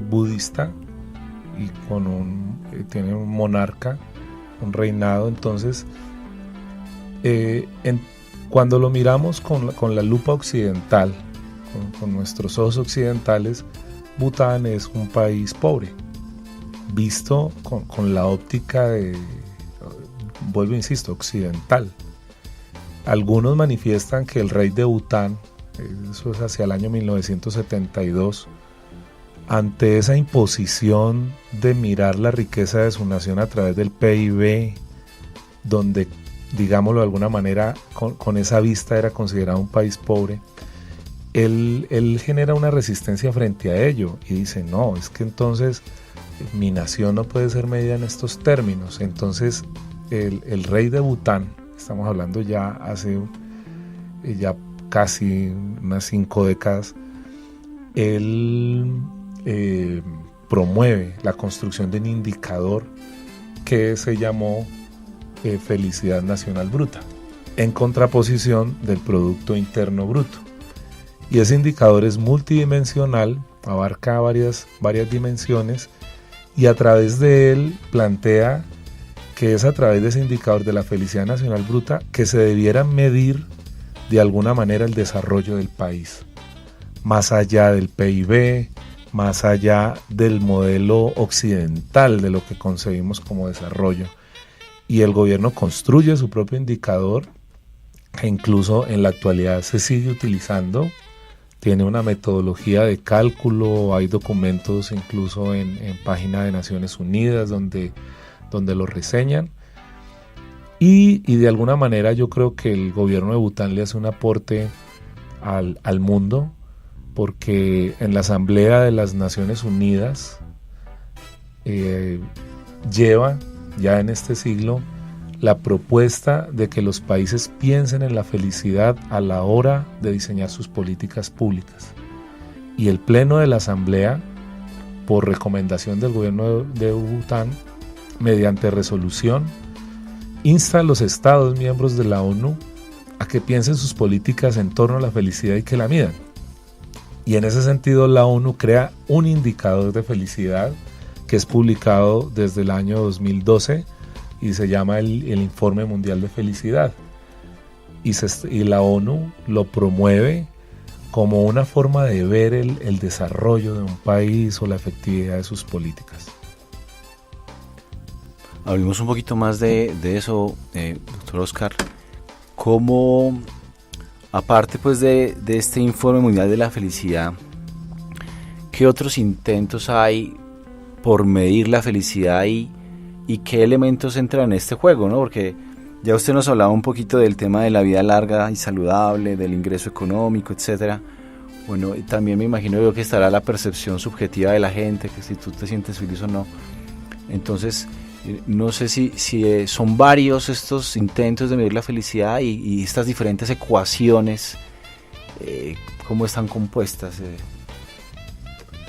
budista y tiene un monarca, un reinado. Entonces, cuando lo miramos con la lupa occidental, con nuestros ojos occidentales, Bután es un país pobre, visto con la óptica vuelvo, insisto, occidental. Algunos manifiestan que el rey de Bután, eso es hacia el año 1972, ante esa imposición de mirar la riqueza de su nación a través del PIB, donde, digámoslo de alguna manera, con esa vista era considerado un país pobre, él genera una resistencia frente a ello y dice, no, es que entonces mi nación no puede ser medida en estos términos. Entonces el rey de Bután, estamos hablando ya hace ya casi unas 5 décadas, él promueve la construcción de un indicador que se llamó Felicidad Nacional Bruta, en contraposición del Producto Interno Bruto. Y ese indicador es multidimensional, abarca varias dimensiones, y a través de él plantea que es a través de ese indicador de la felicidad nacional bruta que se debiera medir de alguna manera el desarrollo del país, más allá del PIB, más allá del modelo occidental de lo que concebimos como desarrollo. Y el gobierno construye su propio indicador, que incluso en la actualidad se sigue utilizando. Tiene una metodología de cálculo, hay documentos incluso en página de Naciones Unidas donde lo reseñan. Y de alguna manera yo creo que el gobierno de Bután le hace un aporte al mundo, porque en la Asamblea de las Naciones Unidas lleva ya en este siglo la propuesta de que los países piensen en la felicidad a la hora de diseñar sus políticas públicas. Y el Pleno de la Asamblea, por recomendación del gobierno de Bután, mediante resolución, insta a los Estados miembros de la ONU a que piensen sus políticas en torno a la felicidad y que la midan. Y en ese sentido la ONU crea un indicador de felicidad que es publicado desde el año 2012 y se llama el Informe Mundial de Felicidad. Y la ONU lo promueve como una forma de ver el desarrollo de un país o la efectividad de sus políticas. Hablemos un poquito más de eso, doctor Oscar. ¿Cómo, aparte pues de este Informe Mundial de la Felicidad, qué otros intentos hay por medir la felicidad y qué elementos entran en este juego, ¿no? Porque ya usted nos hablaba un poquito del tema de la vida larga y saludable, del ingreso económico, etcétera. Bueno, también me imagino yo que estará la percepción subjetiva de la gente, que si tú te sientes feliz o no. Entonces, no sé si son varios estos intentos de medir la felicidad y estas diferentes ecuaciones, ¿cómo están compuestas?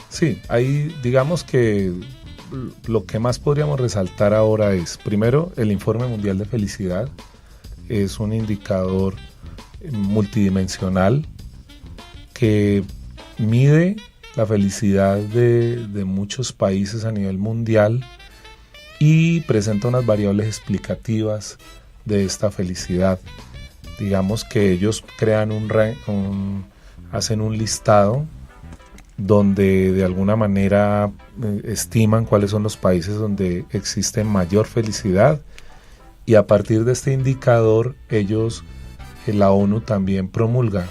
Sí, ahí digamos que lo que más podríamos resaltar ahora es, primero, el Informe Mundial de Felicidad. Es un indicador multidimensional que mide la felicidad de muchos países a nivel mundial y presenta unas variables explicativas de esta felicidad. Digamos que ellos crean hacen un listado donde de alguna manera estiman cuáles son los países donde existe mayor felicidad, y a partir de este indicador la ONU también promulga,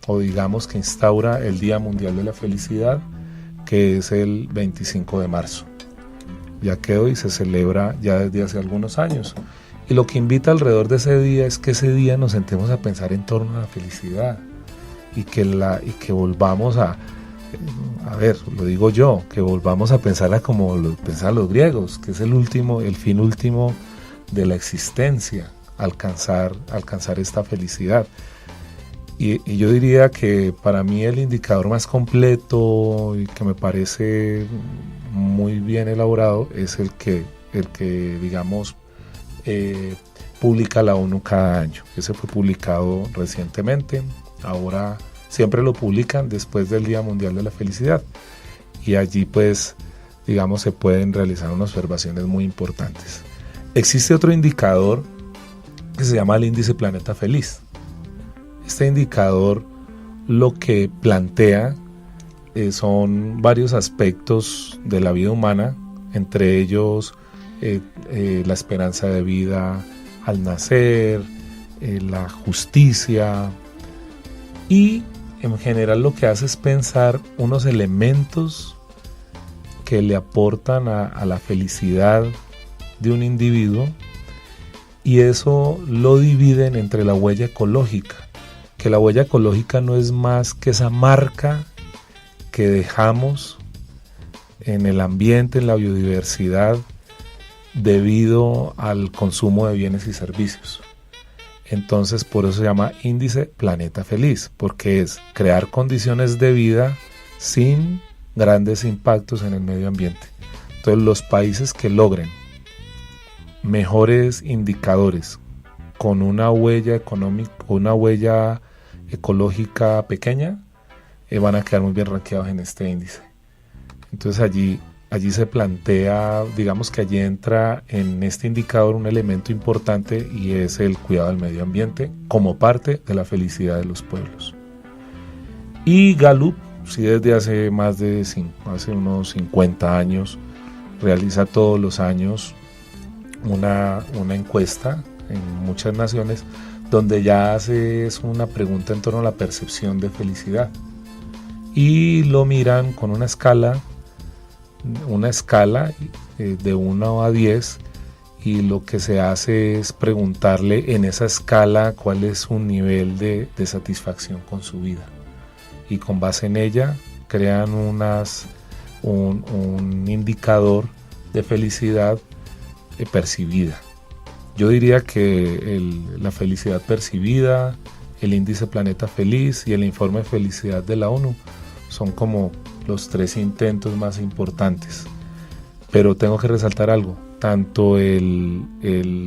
o digamos que instaura el Día Mundial de la Felicidad, que es el 25 de marzo. Ya quedó y se celebra ya desde hace algunos años. Y lo que invita alrededor de ese día es que ese día nos sentemos a pensar en torno a la felicidad y que volvamos a ver, lo digo yo, que volvamos a pensarla como lo pensaban los griegos, que es el fin último de la existencia, alcanzar esta felicidad. Y yo diría que para mí el indicador más completo y que me parece muy bien elaborado es el que digamos publica la ONU cada año. Ese fue publicado recientemente, ahora siempre lo publican después del Día Mundial de la Felicidad. y allí pues digamos se pueden realizar unas observaciones muy importantes. Existe otro indicador que se llama el índice Planeta Feliz. Este indicador lo que plantea son varios aspectos de la vida humana, entre ellos la esperanza de vida al nacer, la justicia, y en general lo que hace es pensar unos elementos que le aportan a la felicidad de un individuo, y eso lo dividen entre la huella ecológica, que la huella ecológica no es más que esa marca que dejamos en el ambiente, en la biodiversidad, debido al consumo de bienes y servicios. Entonces por eso se llama índice Planeta Feliz, porque es crear condiciones de vida sin grandes impactos en el medio ambiente. Entonces los países que logren mejores indicadores con una huella económica, una huella ecológica pequeña, van a quedar muy bien rankeados en este índice. Entonces allí se plantea, digamos que allí entra en este indicador un elemento importante, y es el cuidado del medio ambiente como parte de la felicidad de los pueblos. Y Gallup, sí, desde hace hace unos 50 años, realiza todos los años una encuesta en muchas naciones, donde ya hace una pregunta en torno a la percepción de felicidad, y lo miran con una escala de 1 a 10, y lo que se hace es preguntarle en esa escala cuál es su nivel de satisfacción con su vida, y con base en ella crean un indicador de felicidad percibida. Yo diría que la felicidad percibida, el índice Planeta Feliz y el informe de felicidad de la ONU son como los 3 intentos más importantes. Pero tengo que resaltar algo: tanto el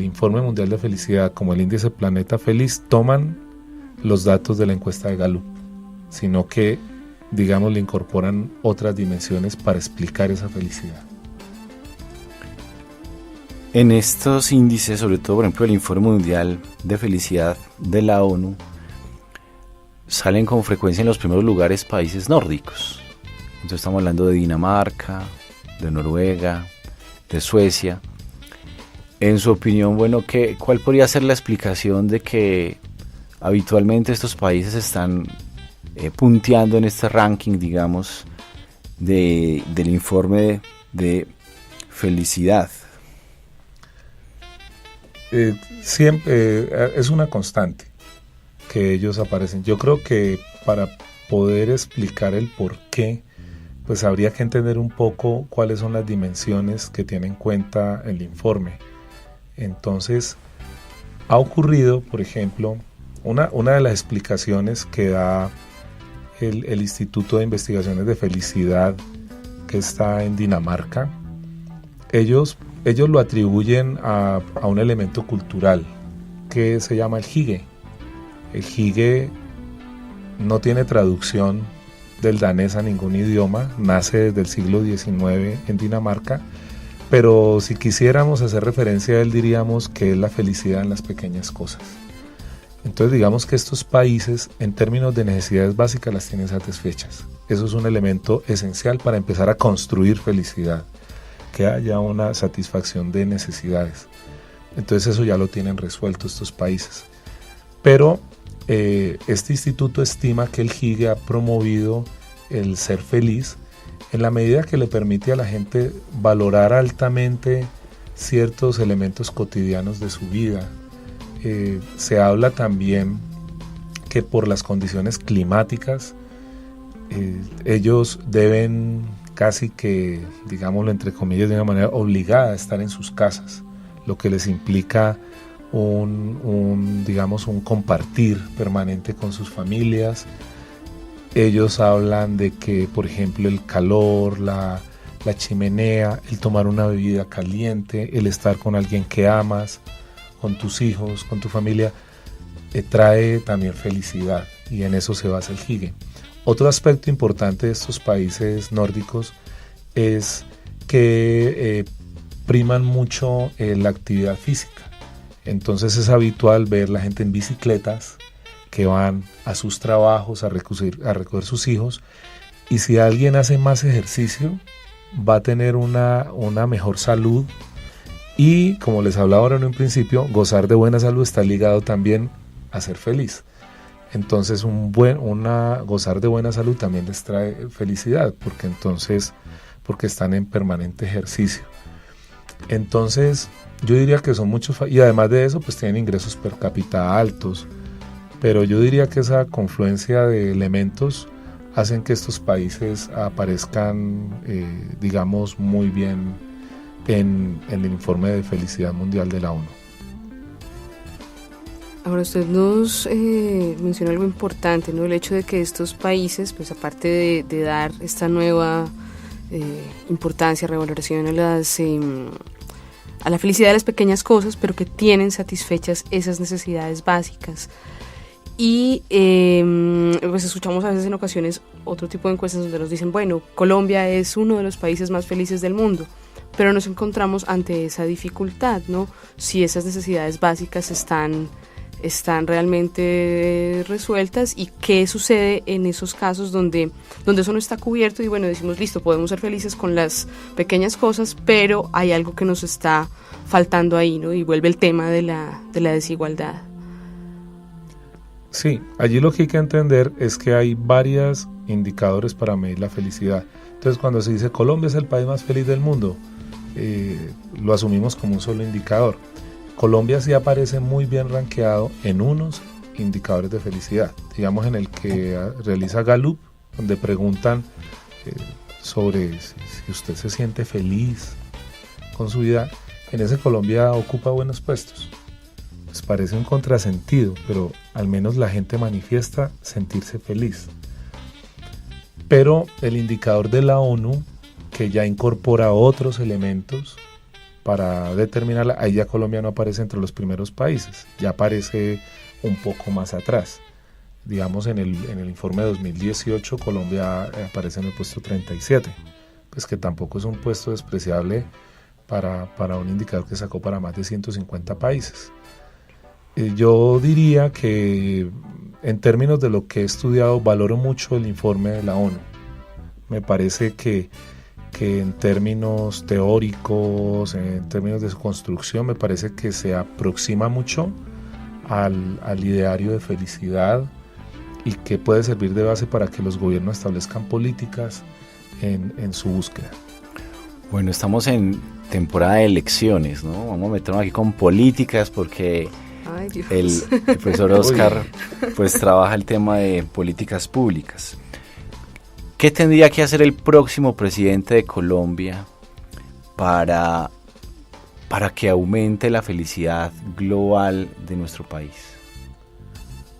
Informe Mundial de Felicidad como el índice Planeta Feliz toman los datos de la encuesta de Gallup, sino que, digamos, le incorporan otras dimensiones para explicar esa felicidad. En estos índices, sobre todo por ejemplo el Informe Mundial de Felicidad de la ONU, salen con frecuencia en los primeros lugares países nórdicos. Entonces estamos hablando de Dinamarca, de Noruega, de Suecia. En su opinión, bueno, ¿cuál podría ser la explicación de que habitualmente estos países están punteando en este ranking, digamos, del informe de felicidad? Siempre es una constante que ellos aparecen. Yo creo que para poder explicar el por qué, pues habría que entender un poco cuáles son las dimensiones que tiene en cuenta el informe. Entonces, ha ocurrido, por ejemplo, una de las explicaciones que da el Instituto de Investigaciones de Felicidad, que está en Dinamarca. Ellos lo atribuyen a un elemento cultural que se llama el hygge. El hygge no tiene traducción del danés a ningún idioma, nace desde el siglo XIX en Dinamarca, pero si quisiéramos hacer referencia a él, diríamos que es la felicidad en las pequeñas cosas. Entonces digamos que estos países, en términos de necesidades básicas, las tienen satisfechas. Eso es un elemento esencial para empezar a construir felicidad, que haya una satisfacción de necesidades. Entonces eso ya lo tienen resuelto estos países. Pero este instituto estima que el hygge ha promovido el ser feliz en la medida que le permite a la gente valorar altamente ciertos elementos cotidianos de su vida. Se habla también que por las condiciones climáticas ellos deben casi que, digámoslo entre comillas, de una manera obligada a estar en sus casas, lo que les implica un compartir permanente con sus familias. Ellos hablan de que, por ejemplo, el calor, la chimenea, el tomar una bebida caliente, el estar con alguien que amas, con tus hijos, con tu familia, trae también felicidad, y en eso se basa el hygge. Otro aspecto importante de estos países nórdicos es que priman mucho la actividad física. Entonces es habitual ver la gente en bicicletas que van a sus trabajos a recoger sus hijos, y si alguien hace más ejercicio va a tener una mejor salud, y como les hablaba ahora en un principio, gozar de buena salud está ligado también a ser feliz. Entonces gozar de buena salud también les trae felicidad, porque están en permanente ejercicio. Entonces yo diría que son muchos, y además de eso pues tienen ingresos per cápita altos, pero yo diría que esa confluencia de elementos hacen que estos países aparezcan, digamos, muy bien en el informe de felicidad mundial de la ONU. Ahora usted nos menciona algo importante, ¿no? El hecho de que estos países, pues aparte de dar esta nueva importancia, revaloración a la felicidad de las pequeñas cosas, pero que tienen satisfechas esas necesidades básicas. Y pues escuchamos a veces en ocasiones otro tipo de encuestas donde nos dicen, bueno, Colombia es uno de los países más felices del mundo, pero nos encontramos ante esa dificultad, ¿no? Si esas necesidades básicas están realmente resueltas, y qué sucede en esos casos donde eso no está cubierto, y bueno, decimos, listo, podemos ser felices con las pequeñas cosas, pero hay algo que nos está faltando ahí, ¿no? Y vuelve el tema de la desigualdad. Sí, allí lo que hay que entender es que hay varios indicadores para medir la felicidad. Entonces, cuando se dice Colombia es el país más feliz del mundo, lo asumimos como un solo indicador. Colombia sí aparece muy bien rankeado en unos indicadores de felicidad, digamos en el que realiza Gallup, donde preguntan sobre si usted se siente feliz con su vida. En ese Colombia ocupa buenos puestos. Pues parece un contrasentido, pero al menos la gente manifiesta sentirse feliz. Pero el indicador de la ONU, que ya incorpora otros elementos para determinarla, ahí ya Colombia no aparece entre los primeros países, ya aparece un poco más atrás. Digamos, en el informe de 2018 Colombia aparece en el puesto 37, pues que tampoco es un puesto despreciable para un indicador que sacó para más de 150 países. Yo diría que en términos de lo que he estudiado, valoro mucho el informe de la ONU. Me parece que en términos teóricos, en términos de su construcción, me parece que se aproxima mucho al ideario de felicidad, y que puede servir de base para que los gobiernos establezcan políticas en su búsqueda. Bueno, estamos en temporada de elecciones, ¿no? Vamos a meternos aquí con políticas porque el profesor Oscar pues trabaja el tema de políticas públicas. ¿Qué tendría que hacer el próximo presidente de Colombia para que aumente la felicidad global de nuestro país?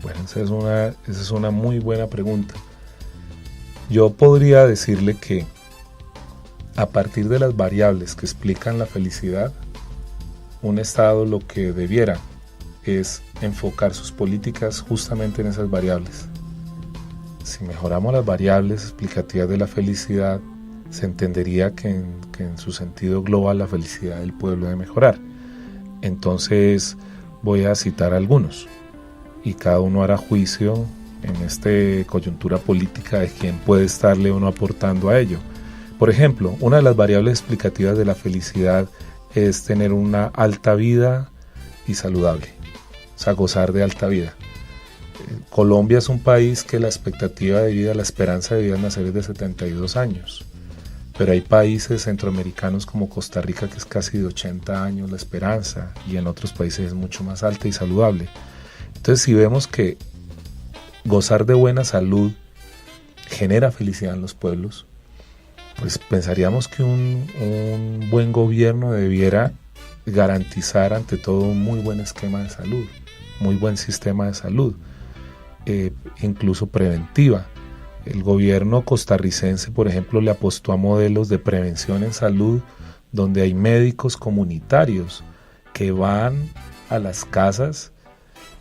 Bueno, esa es una muy buena pregunta. Yo podría decirle que a partir de las variables que explican la felicidad, un Estado lo que debiera es enfocar sus políticas justamente en esas variables. Si mejoramos las variables explicativas de la felicidad, se entendería que en su sentido global la felicidad del pueblo debe mejorar. Entonces voy a citar algunos, y cada uno hará juicio en esta coyuntura política de quién puede estarle o no aportando a ello. Por ejemplo, una de las variables explicativas de la felicidad es tener una alta vida y saludable, o sea, gozar de alta vida. Colombia es un país que la expectativa de vida, la esperanza de vida en nacer es de 72 años, pero hay países centroamericanos como Costa Rica que es casi de 80 años la esperanza, y en otros países es mucho más alta y saludable. Entonces, si vemos que gozar de buena salud genera felicidad en los pueblos, pues pensaríamos que un buen gobierno debiera garantizar ante todo un muy buen esquema de salud, muy buen sistema de salud, incluso preventiva. El gobierno costarricense, por ejemplo, le apostó a modelos de prevención en salud donde hay médicos comunitarios que van a las casas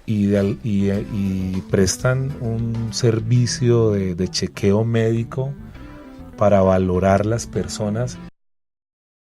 y prestan un servicio de chequeo médico para valorar las personas